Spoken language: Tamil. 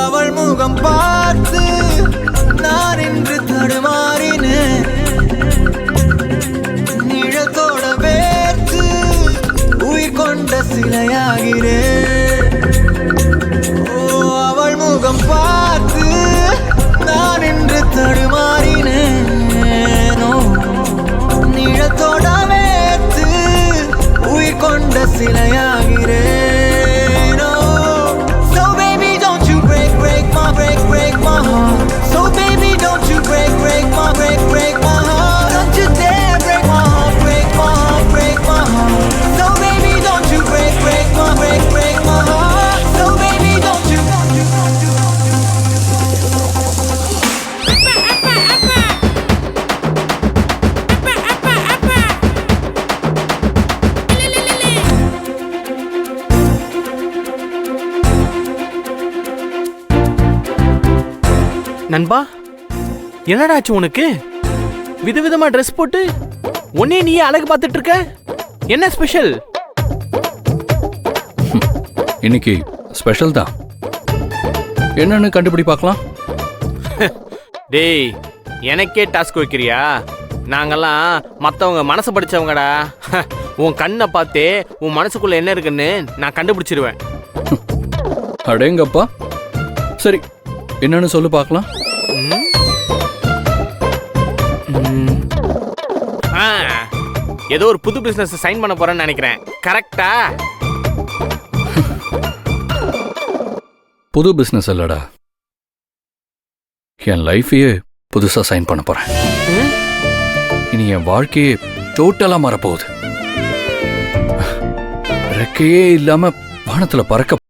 அவள் முகம் பார்த்து நான் இன்று தடுமாறினேன், நிழத்தோட வேர்த்து உயிர் கொண்ட சிலையாகிறேன். ஓ, அவள் முகம் பார்த்து நான் இன்று தடுமாறினேன், நிழத்தோட வேர்த்து உயிர் கொண்ட சிலையாகிறேன். Break my heart. So baby, don't you break my heart. Don't you dare break my heart, break my heart. So baby, don't you break my heart. So baby, don't you. நண்பா, என்னடாச்சு உனக்கு? விதவிதமா ட்ரெஸ் போட்டு உன்னே நீயே அழகு பார்த்துட்டு இருக்க, என்ன ஸ்பெஷல்? இன்னைக்கு ஸ்பெஷல் தான், என்னன்னு கண்டுபிடி பார்க்கலாம். டேய், எனக்கே டாஸ்க் வைக்கிறியா? நாங்கெல்லாம் மற்றவங்க மனசை படிச்சவங்கடா. உன் கண்ணை பார்த்தே உன் மனசுக்குள்ள என்ன இருக்குன்னு நான் கண்டுபிடிச்சிருவேன். அடேங்கப்பா, சரி என்னன்னு சொல்லு பார்க்கலாம். ஏதோ ஒரு புது பிசினஸ் சைன் பண்ண போறேன்னு நினைக்கிறேன். கரெக்டா? புது பிசினஸ் இல்லடா, என் லைஃபையே புதுசா சைன் பண்ண போறேன். இனி என் வாழ்க்கையே டோட்டலா மாறப்போகுது. ரெக்கையே இல்லாம வானத்துல பறக்க